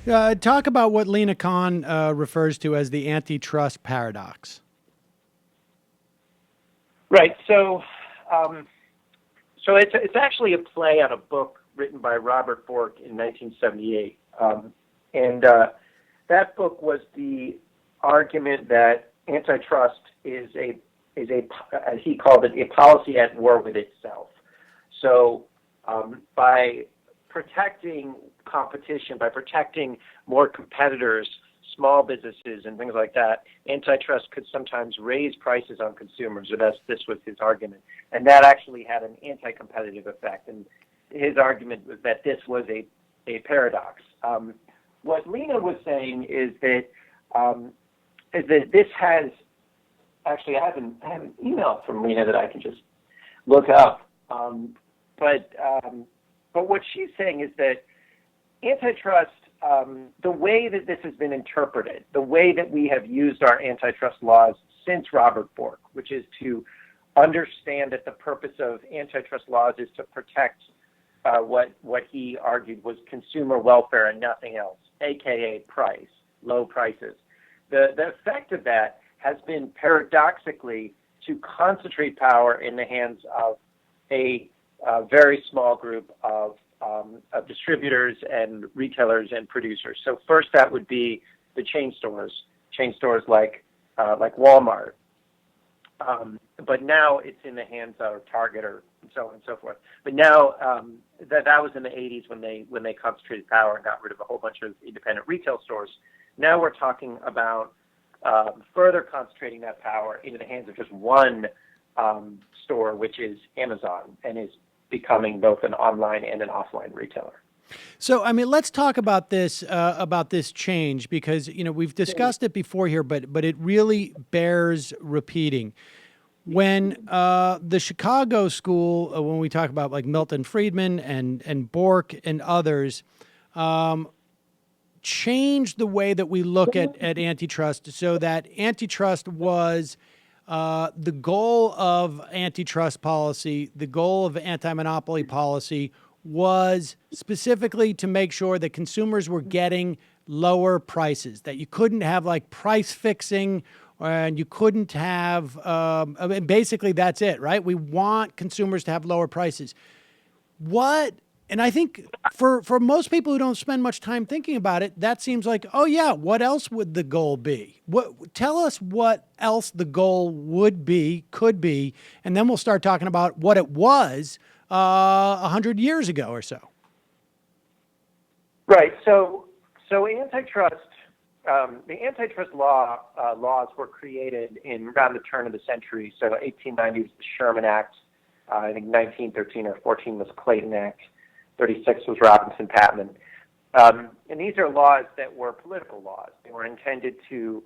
Talk about what Lena Khan refers to as the antitrust paradox. Right. So it's actually a play on a book written by Robert Bork in 1978, and that book was the argument that antitrust is a as he called it, a policy at war with itself. So by protecting competition, by protecting more competitors, small businesses, and things like that, antitrust could sometimes raise prices on consumers, or this was his argument. And that actually had an anti-competitive effect. And his argument was that this was a paradox. What Lena was saying is that this has, actually, I have an email from Lena that I can just look up. But what she's saying is that antitrust, the way that this has been interpreted, the way that we have used our antitrust laws since Robert Bork, which is to understand that the purpose of antitrust laws is to protect what he argued was consumer welfare and nothing else, aka price, low prices. The effect of that has been paradoxically to concentrate power in the hands of a very small group of distributors and retailers and producers. So first, that would be the chain stores like Walmart. But now it's in the hands of Target or so on and so forth. But now that was in the 80s when they concentrated power and got rid of a whole bunch of independent retail stores. Now we're talking about further concentrating that power into the hands of just one store, which is Amazon, and is becoming both an online and an offline retailer. So, I mean, let's talk about this change because we've discussed it before here, but it really bears repeating. When the Chicago school, when we talk about like Milton Friedman and Bork and others, changed the way that we look at antitrust, so that antitrust was the goal of antitrust policy, the goal of anti-monopoly policy was specifically to make sure that consumers were getting lower prices, that you couldn't have like price fixing and you couldn't have, I mean, basically that's it, right? We want consumers to have lower prices. And I think for most people who don't spend much time thinking about it, that seems like, oh yeah, what else would the goal be? Tell us what else the goal would be, could be, and then we'll start talking about what it was 100 years ago or so. Right. So antitrust, the antitrust laws were created in around the turn of the century. So 1890 was the Sherman Act. I think 1913 or 14 was Clayton Act. 36 was Robinson-Patman. And these are laws that were political laws. They were intended to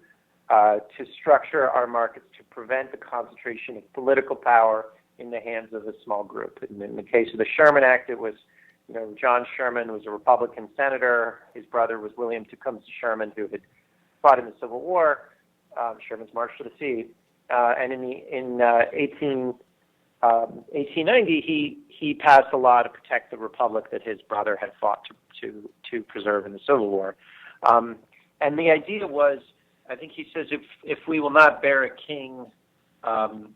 structure our markets to prevent the concentration of political power in the hands of a small group. And in the case of the Sherman Act, it was, John Sherman was a Republican senator. His brother was William Tecumseh Sherman, who had fought in the Civil War. Sherman's March to the Sea. And in 1890, he passed a law to protect the republic that his brother had fought to preserve in the Civil War. And the idea was, I think he says, if we will not bear a king of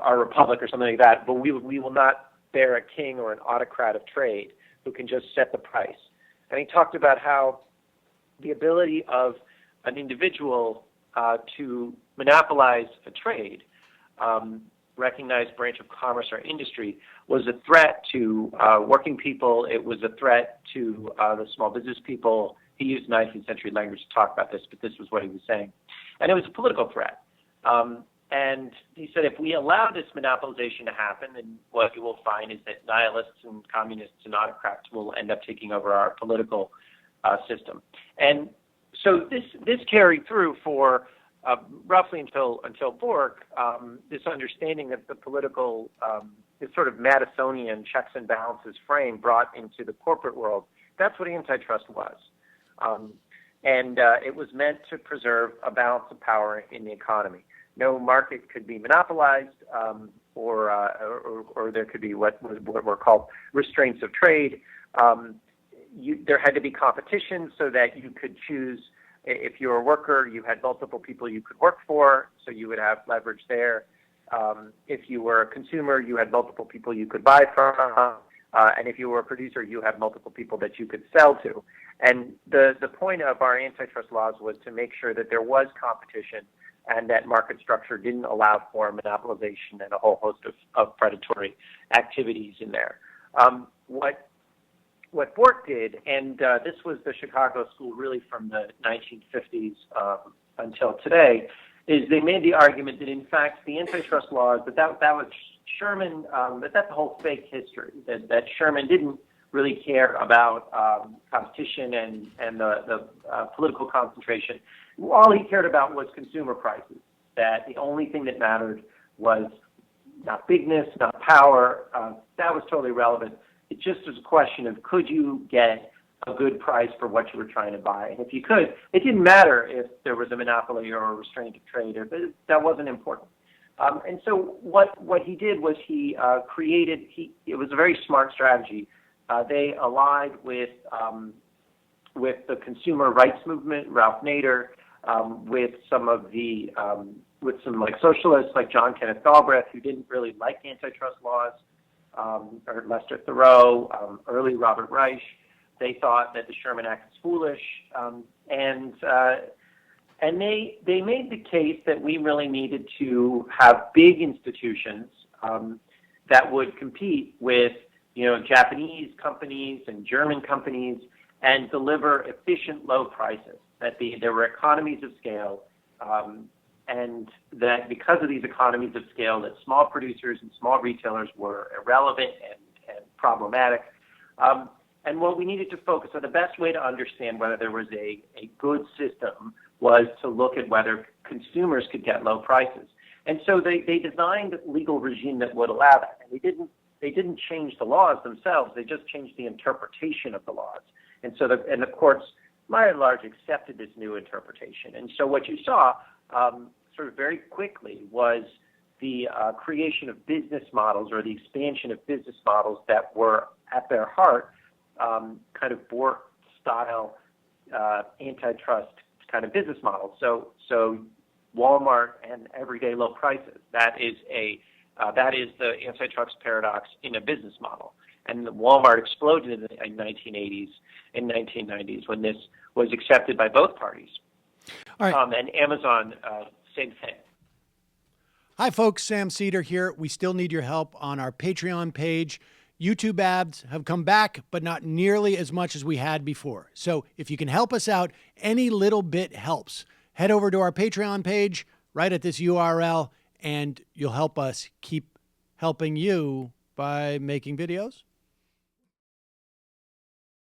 our republic or something like that, but we will not bear a king or an autocrat of trade who can just set the price. And he talked about how the ability of an individual to monopolize a trade, recognized branch of commerce or industry, was a threat to working people. It was a threat to the small business people. He used 19th century language to talk about this, but this was what he was saying. And it was a political threat. And he said, if we allow this monopolization to happen, then what you will find is that nihilists and communists and autocrats will end up taking over our political system. And so this carried through for roughly until Bork, this understanding that the political, this sort of Madisonian checks and balances frame brought into the corporate world. That's what antitrust was. And it was meant to preserve a balance of power in the economy. No market could be monopolized, or there could be what were called restraints of trade. there had to be competition so that you could choose. If you were a worker, you had multiple people you could work for, so you would have leverage there. If you were a consumer, you had multiple people you could buy from. And if you were a producer, you had multiple people that you could sell to. And the point of our antitrust laws was to make sure that there was competition and that market structure didn't allow for monopolization and a whole host of predatory activities in there. What Bork did, and this was the Chicago school really from the 1950s until today, is they made the argument that in fact the antitrust laws, that was Sherman, that's a whole fake history, that Sherman didn't really care about competition and the political concentration. All he cared about was consumer prices, that the only thing that mattered was not bigness, not power. That was totally relevant. It just was a question of could you get a good price for what you were trying to buy. And if you could, it didn't matter if there was a monopoly or a restraint of trade. That wasn't important. And so what he did was he created, it was a very smart strategy. They allied with the consumer rights movement, Ralph Nader, with some of the, with some like socialists like John Kenneth Galbraith, who didn't really like antitrust laws, or Lester Thoreau, early Robert Reich. They thought that the Sherman Act was foolish, and they made the case that we really needed to have big institutions that would compete with, Japanese companies and German companies and deliver efficient low prices. That there were economies of scale, and that because of these economies of scale, that small producers and small retailers were irrelevant and problematic. And what we needed to focus on, the best way to understand whether there was a good system was to look at whether consumers could get low prices. And so they designed a legal regime that would allow that. And they didn't change the laws themselves, they just changed the interpretation of the laws. And so the courts, by and large, accepted this new interpretation. And so what you saw sort of very quickly was the creation of business models, or the expansion of business models that were at their heart kind of Bork-style antitrust kind of business models. So Walmart and everyday low prices. That is the antitrust paradox in a business model. And Walmart exploded in the 1980s and 1990s when this was accepted by both parties. All right. And Amazon, same thing. Hi, folks. Sam Seder here. We still need your help on our Patreon page. YouTube ads have come back, but not nearly as much as we had before. So if you can help us out, any little bit helps. Head over to our Patreon page right at this URL, and you'll help us keep helping you by making videos